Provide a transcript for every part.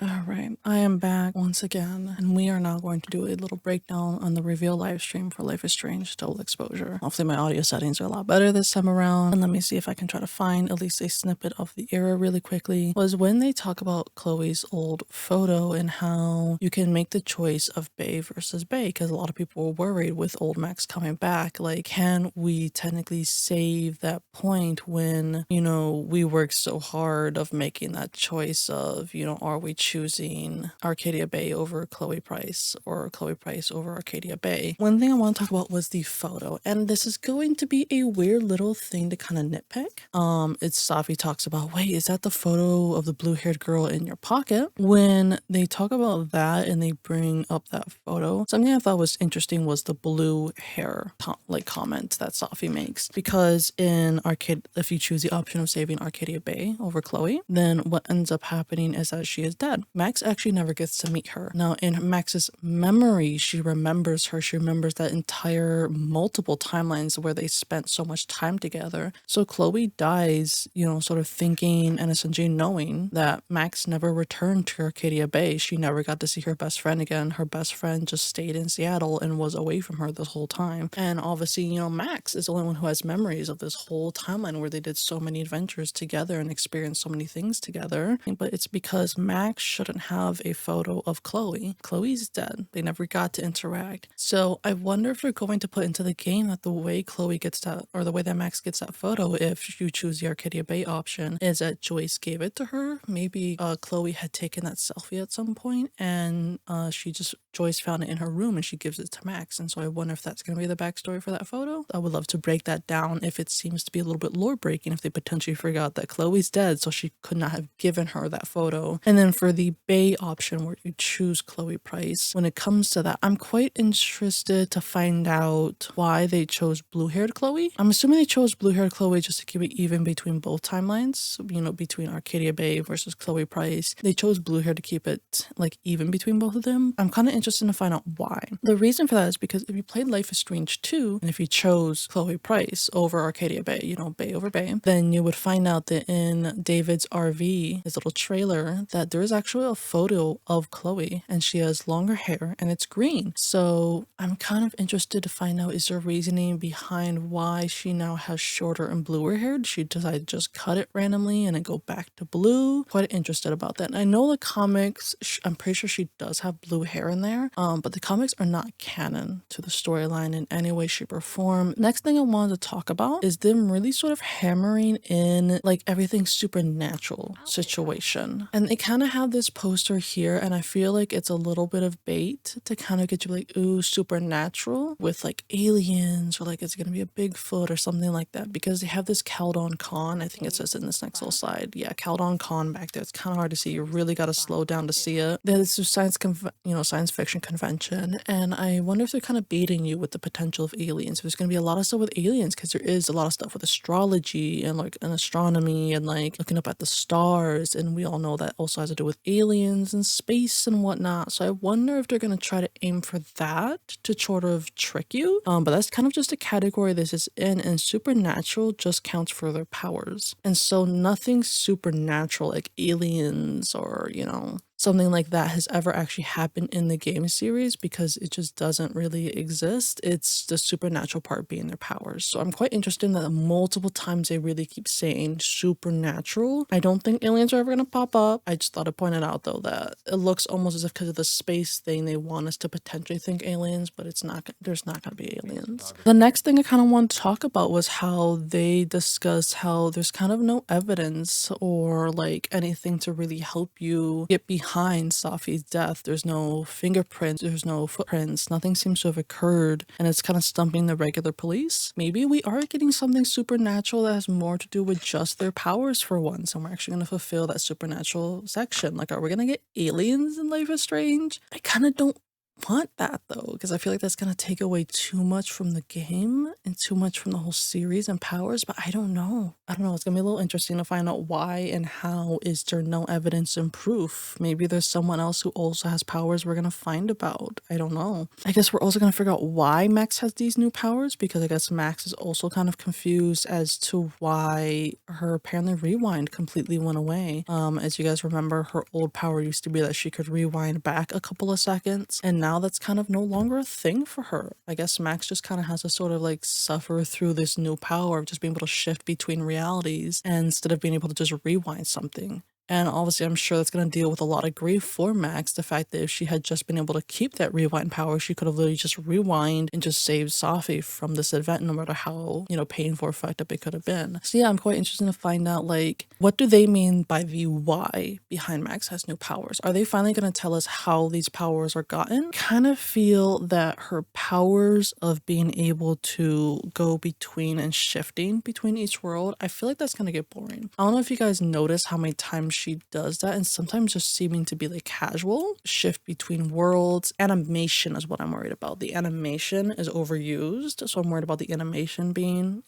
Alright, I am back once again, and we are now going to do a little breakdown on the reveal live stream for Life is Strange Double Exposure. Hopefully my audio settings are a lot better this time around, and let me see if I can try to find at least a snippet of the era really quickly. Was when they talk about Chloe's old photo and how you can make the choice of Bae versus Bae, because a lot of people were worried with old Max coming back, like, can we technically save that point when, we worked so hard of making that choice of, are we choosing Arcadia Bay over Chloe Price or Chloe Price over Arcadia Bay? One thing I want to talk about was the photo, and this is going to be a weird little thing to kind of nitpick. It's Safi talks about, wait, is that the photo of the blue-haired girl in your pocket? When they talk about that and they bring up that photo, something I thought was interesting was the blue hair comment that Safi makes, because in Arcade, if you choose the option of saving Arcadia Bay over Chloe, then what ends up happening is that she is dead. Max actually never gets to meet her. Now, in Max's memory, she remembers her. She remembers that entire multiple timelines where they spent so much time together. So Chloe dies, sort of thinking and essentially knowing that Max never returned to Arcadia Bay. She never got to see her best friend again. Her best friend just stayed in Seattle and was away from her this whole time. And obviously, Max is the only one who has memories of this whole timeline where they did so many adventures together and experienced so many things together. But it's because Max shouldn't have a photo of Chloe. Chloe's dead. They never got to interact. So I wonder if they're going to put into the game that the way Chloe gets that, or the way that Max gets that photo, if you choose the Arcadia Bay option, is that Joyce gave it to her. Maybe Chloe had taken that selfie at some point and Joyce found it in her room and she gives it to Max. And so I wonder if that's going to be the backstory for that photo. I would love to break that down if it seems to be a little bit lore breaking, if they potentially forgot that Chloe's dead, so she could not have given her that photo. And then for the Bay option where you choose Chloe Price, when it comes to that, I'm quite interested to find out why they chose blue-haired Chloe. I'm assuming they chose blue-haired Chloe just to keep it even between both timelines, between Arcadia Bay versus Chloe Price. They chose blue hair to keep it even between both of them. I'm kind of interested to find out why. The reason for that is because if you played Life is Strange 2, and if you chose Chloe Price over Arcadia Bay, Bay over Bay, then you would find out that in David's RV, his little trailer, that there is actually a photo of Chloe and she has longer hair and it's green. So I'm kind of interested to find out, is there reasoning behind why she now has shorter and bluer hair? Did she decide to just cut it randomly and then go back to blue? Quite interested about that. And I know the comics, I'm pretty sure she does have blue hair in there, but the comics are not canon to the storyline in any way, shape, or form. Next thing I wanted to talk about is them really sort of hammering in everything supernatural situation. And they kind of have this poster here, and I feel like it's a little bit of bait to kind of get you ooh, supernatural with aliens, or it's gonna be a Bigfoot or something like that, because they have this Caldon Con. I think it says in this next little slide. Yeah, Caldon Con back there. It's kind of hard to see. You really got to slow down to see it. There's a science fiction convention, and I wonder if they're kind of baiting you with the potential of aliens. There's gonna be a lot of stuff with aliens, because there is a lot of stuff with astrology and and astronomy and looking up at the stars, and we all know that also has to do with aliens and space and whatnot. So I wonder if they're gonna try to aim for that to sort of trick you. But that's kind of just a category this is in, and supernatural just counts for their powers. And so nothing supernatural like aliens or, something like that has ever actually happened in the game series, because it just doesn't really exist. It's the supernatural part being their powers. So I'm quite interested in that multiple times they really keep saying supernatural. I don't think aliens are ever going to pop up. I just thought I'd point it out though that it looks almost as if because of the space thing they want us to potentially think aliens, but it's not. There's not going to be aliens. The next thing I kind of want to talk about was how they discuss how there's kind of no evidence or anything to really help you get behind Safi's death. There's no fingerprints, there's no footprints, nothing seems to have occurred, and it's kind of stumping the regular police. Maybe we are getting something supernatural that has more to do with just their powers for once, and we're actually going to fulfill that supernatural section. Are we going to get aliens in Life is Strange? I kind of don't want that though, because I feel like that's gonna take away too much from the game and too much from the whole series and powers, but I don't know. I don't know. It's gonna be a little interesting to find out why and how is there no evidence and proof. Maybe there's someone else who also has powers we're gonna find about. I don't know. I guess we're also gonna figure out why Max has these new powers, because I guess Max is also kind of confused as to why her apparently rewind completely went away. As you guys remember, her old power used to be that she could rewind back a couple of seconds, and now that's kind of no longer a thing for her. I guess Max just kind of has to sort of like suffer through this new power of just being able to shift between realities and instead of being able to just rewind something. And obviously, I'm sure that's going to deal with a lot of grief for Max. The fact that if she had just been able to keep that rewind power, she could have literally just rewind and just saved Safi from this event, no matter how, painful or fucked up it could have been. So yeah, I'm quite interested to find out, like, what do they mean by the why behind Max has new powers? Are they finally going to tell us how these powers are gotten? Kind of feel that her powers of being able to go between and shifting between each world, I feel like that's going to get boring. I don't know if you guys notice how many times she does that, and sometimes just seeming to be like casual shift between worlds. Animation is what I'm worried about. The animation is overused, so I'm worried about the animation being,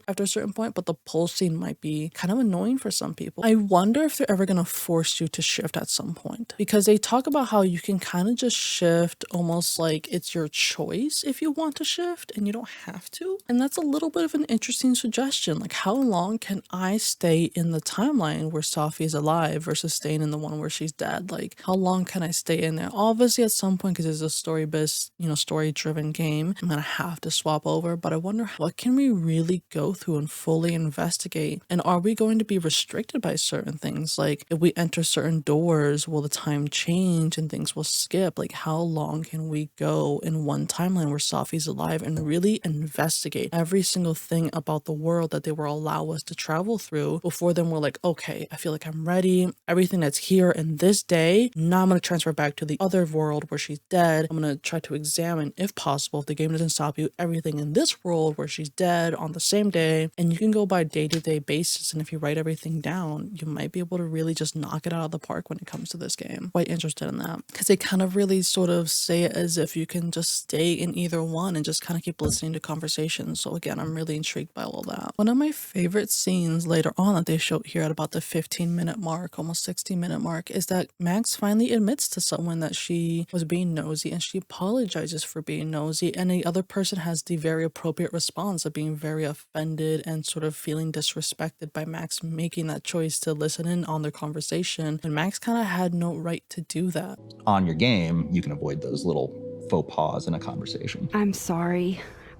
after a certain point, but the pulsing might be kind of annoying for some people. I wonder if they're ever going to force you to shift at some point, because they talk about how you can kind of just shift almost like it's your choice if you want to shift and you don't have to. And that's a little bit of an interesting suggestion. Like, how long can I stay in the timeline where Safi is alive versus staying in the one where she's dead? Like, how long can I stay in there? Obviously at some point, because it's a story-based, story-driven game, I'm gonna have to swap over, but I wonder what can we really go through and fully investigate, and are we going to be restricted by certain things? Like, if we enter certain doors, will the time change and things will skip? Like, how long can we go in one timeline where Safi's alive and really investigate every single thing about the world that they will allow us to travel through before then we're like, okay, I feel like I'm ready. Everything that's here in this day, now I'm going to transfer back to the other world where she's dead. I'm going to try to examine, if possible, if the game doesn't stop you, everything in this world where she's dead on the same day. And you can go by day-to-day basis, and if you write everything down, you might be able to really just knock it out of the park when it comes to this game. Quite interested in that, because they kind of really sort of say it as if you can just stay in either one and just kind of keep listening to conversations. So again, I'm really intrigued by all that. One of my favorite scenes later on that they showed here at about the 15-minute mark, almost 16-minute mark, is that Max finally admits to someone that she was being nosy, and she apologizes for being nosy, and the other person has the very appropriate response of being very offended and sort of feeling disrespected by Max making that choice to listen in on their conversation, and Max kind of had no right to do that. On your game, you can avoid those little faux pas in a conversation. I'm sorry.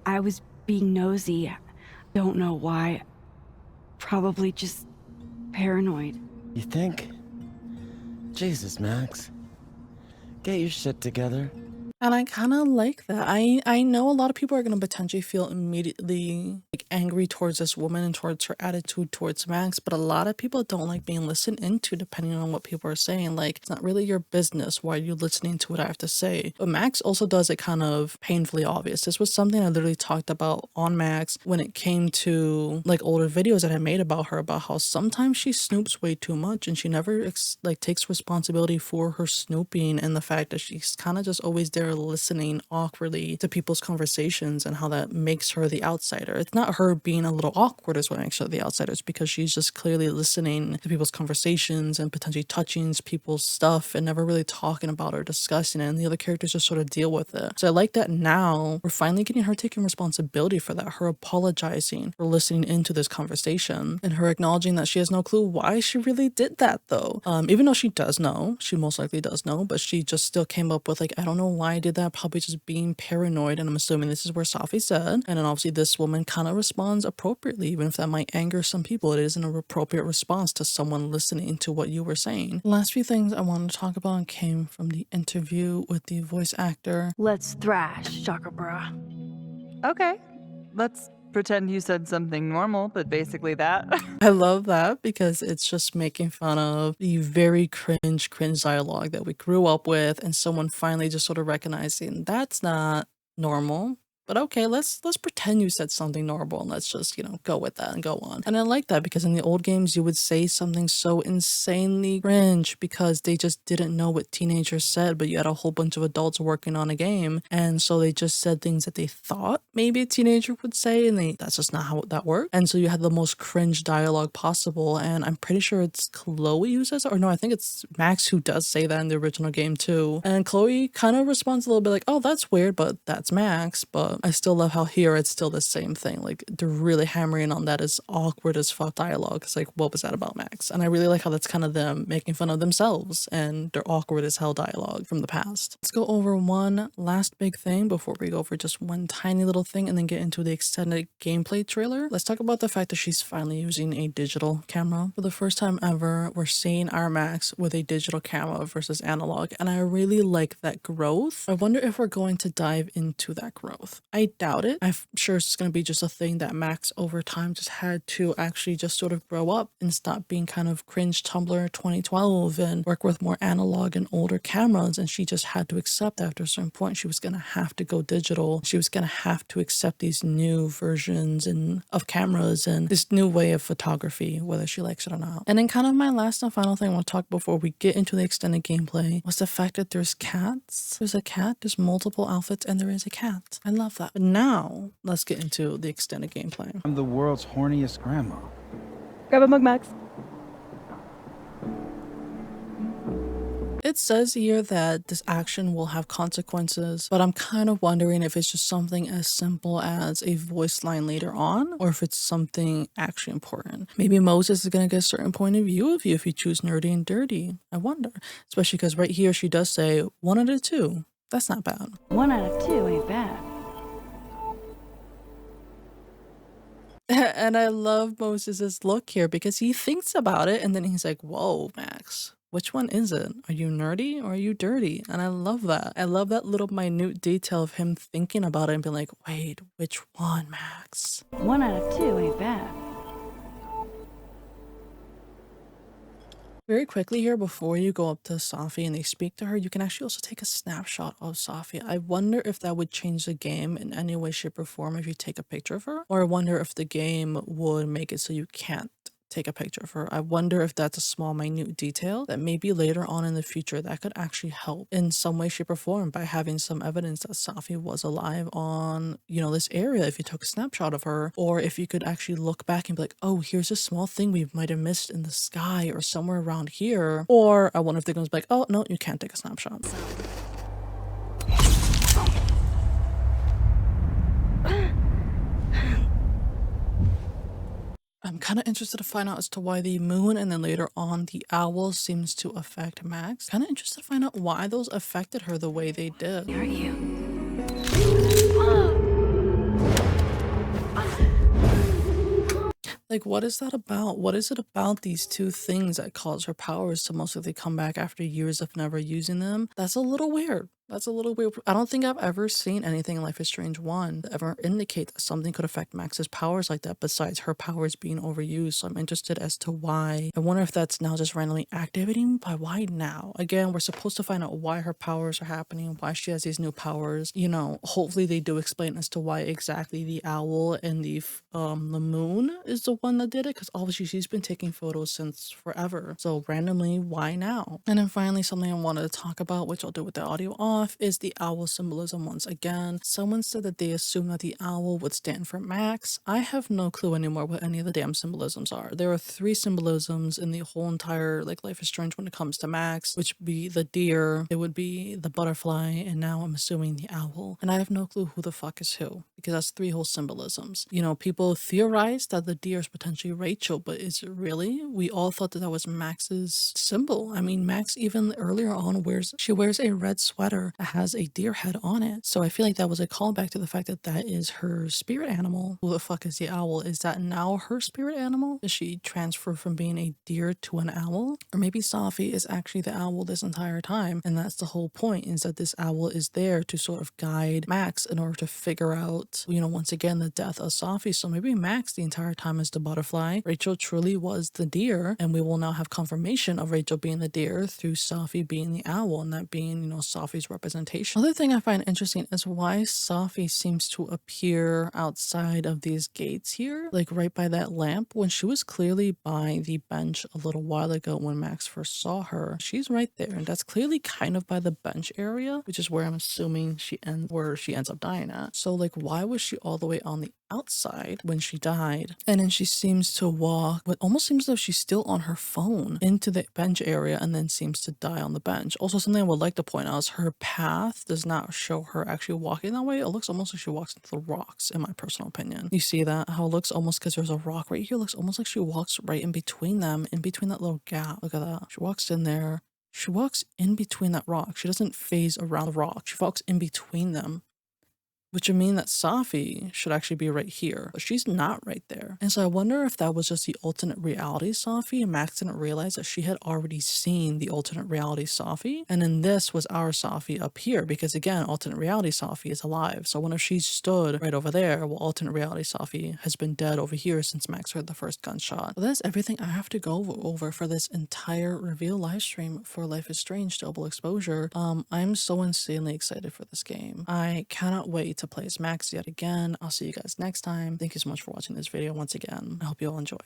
I was being nosy. Don't know why. Probably just paranoid. You think? Jesus, Max. Get your shit together. And I kind of like that. I know a lot of people are going to potentially feel immediately like angry towards this woman and towards her attitude towards Max, but a lot of people don't like being listened into depending on what people are saying. Like, it's not really your business. Why are you listening to what I have to say? But Max also does it kind of painfully obvious. This was something I literally talked about on Max when it came to like older videos that I made about her, about how sometimes she snoops way too much and she never takes responsibility for her snooping, and the fact that she's kind of just always there listening awkwardly to people's conversations, and how that makes her the outsider. It's not her being a little awkward is what makes her the outsider. It's because she's just clearly listening to people's conversations and potentially touching people's stuff and never really talking about or discussing it, and the other characters just sort of deal with it. So I like that now we're finally getting her taking responsibility for that, her apologizing for listening into this conversation, and her acknowledging that she has no clue why she really did that though. Even though she does know, she most likely does know, but she just still came up with like, I don't know why I did that, probably just being paranoid, and I'm assuming this is where Safi said. And then obviously this woman kind of responds appropriately, even if that might anger some people. It isn't an appropriate response to someone listening to what you were saying. The last few things I wanted to talk about came from the interview with the voice actor. Let's thrash, Chakra Bra. Okay, let's pretend you said something normal, but basically that. I love that because it's just making fun of the very cringe dialogue that we grew up with, and someone finally just sort of recognizing that's not normal. But okay, let's pretend you said something normal and let's just, go with that and go on. And I like that because in the old games you would say something so insanely cringe because they just didn't know what teenagers said, but you had a whole bunch of adults working on a game, and so they just said things that they thought maybe a teenager would say, and that's just not how that worked. And so you had the most cringe dialogue possible, and I'm pretty sure it's Chloe who says it, or no, I think it's Max who does say that in the original game too. And Chloe kind of responds a little bit like, oh, that's weird, but that's Max. But I still love how here it's still the same thing. Like they're really hammering on that as awkward as fuck dialogue. It's like, what was that about Max? And I really like how that's kind of them making fun of themselves and their awkward as hell dialogue from the past. Let's go over one last big thing before we go over just one tiny little thing and then get into the extended gameplay trailer. Let's talk about the fact that she's finally using a digital camera. For the first time ever, we're seeing our Max with a digital camera versus analog, and I really like that growth. I wonder if we're going to dive into that growth. I doubt it. I'm sure it's going to be just a thing that Max over time just had to actually just sort of grow up and stop being kind of cringe Tumblr 2012 and work with more analog and older cameras, and she just had to accept that after a certain point she was going to have to go digital. She was going to have to accept these new versions of cameras and this new way of photography, whether she likes it or not. And then kind of my last and final thing I want to talk before we get into the extended gameplay was the fact that there's cats. There's a cat, there's multiple outfits, and there is a cat. I love that. But now let's get into the extended gameplay. I'm the world's horniest grandma. Grab a mug, Max. It says here that this action will have consequences, but I'm kind of wondering if it's just something as simple as a voice line later on, or if it's something actually important. Maybe Moses is going to get a certain point of view of you if you choose nerdy and dirty. I wonder. Especially because right here she does say 1 out of 2. That's not bad. 1 out of 2 ain't bad. And I love Moses's look here because he thinks about it and then he's like, whoa, Max. Which one is it? Are you nerdy or are you dirty? And I love that. I love that little minute detail of him thinking about it and being like, wait, which one, Max? 1 out of 2 ain't bad. Very quickly here, before you go up to Safi and they speak to her, you can actually also take a snapshot of Safi. I wonder if that would change the game in any way, shape, or form if you take a picture of her. Or I wonder if the game would make it so you can't take a picture of her. I wonder if that's a small minute detail that maybe later on in the future that could actually help in some way, shape, or form by having some evidence that Safi was alive on, this area if you took a snapshot of her, or if you could actually look back and be like, oh, here's a small thing we might have missed in the sky or somewhere around here. Or I wonder if they're going to be like, oh, no, you can't take a snapshot. I'm kind of interested to find out as to why the moon and then later on the owl seems to affect Max. Kind of interested to find out why those affected her the way they did. Are you? Like, what is that about? What is it about these two things that cause her powers to most likely come back after years of never using them? That's a little weird. That's a little weird. I don't think I've ever seen anything in Life is Strange 1 that ever indicate that something could affect Max's powers like that besides her powers being overused. So I'm interested as to why. I wonder if that's now just randomly activating, but why now? Again, we're supposed to find out why her powers are happening, why she has these new powers. Hopefully they do explain as to why exactly the owl and the moon is the one that did it, because obviously she's been taking photos since forever. So randomly, why now? And then finally, something I wanted to talk about, which I'll do with the audio off, is the owl symbolism once again. Someone said that they assumed that the owl would stand for Max. I have no clue anymore what any of the damn symbolisms are. There are 3 symbolisms in the whole entire Life is Strange when it comes to Max, which would be the deer, it would be the butterfly, and now I'm assuming the owl. And I have no clue who the fuck is who, because that's 3 whole symbolisms. People theorize that the deer is potentially Rachel, but is it really? We all thought that was Max's symbol. I mean, Max even earlier on wears a red sweater that has a deer head on it. So I feel like that was a callback to the fact that that is her spirit animal. Who the fuck is the owl? Is that now her spirit animal? Does she transfer from being a deer to an owl? Or maybe Safi is actually the owl this entire time, and that's the whole point, is that this owl is there to sort of guide Max in order to figure out not, you know, once again, the death of Safi. So maybe Max the entire time is the butterfly. Rachel truly was the deer, and we will now have confirmation of Rachel being the deer through Safi being the owl, and that being, you know, Safi's representation. Another thing I find interesting is why Safi seems to appear outside of these gates here, like right by that lamp, when she was clearly by the bench a little while ago when Max first saw her. She's right there, and that's clearly kind of by the bench area, which is where I'm assuming she ends up dying at. So like, why was she all the way on the outside when she died? And then she seems to walk, what almost seems as though she's still on her phone, into the bench area and then seems to die on the bench. Also, something I would like to point out is her path does not show her actually walking that way. It looks almost like she walks into the rocks, in my personal opinion. You see that? How it looks almost, because there's a rock right here, looks almost like she walks right in between them, in between that little gap. Look at that. She walks in there. She walks in between that rock. She doesn't phase around the rock. She walks in between them, which would mean that Safi should actually be right here, but she's not right there. And so I wonder if that was just the alternate reality Safi, and Max didn't realize that she had already seen the alternate reality Safi, and then this was our Safi up here, because again, alternate reality Safi is alive. So I wonder if she stood right over there while alternate reality Safi has been dead over here since Max heard the first gunshot. So that's everything I have to go over for this entire reveal live stream for Life is Strange Double Exposure. I'm so insanely excited for this game. I cannot wait to play as Max yet again. I'll see you guys next time. Thank you so much for watching this video once again. I hope you all enjoyed.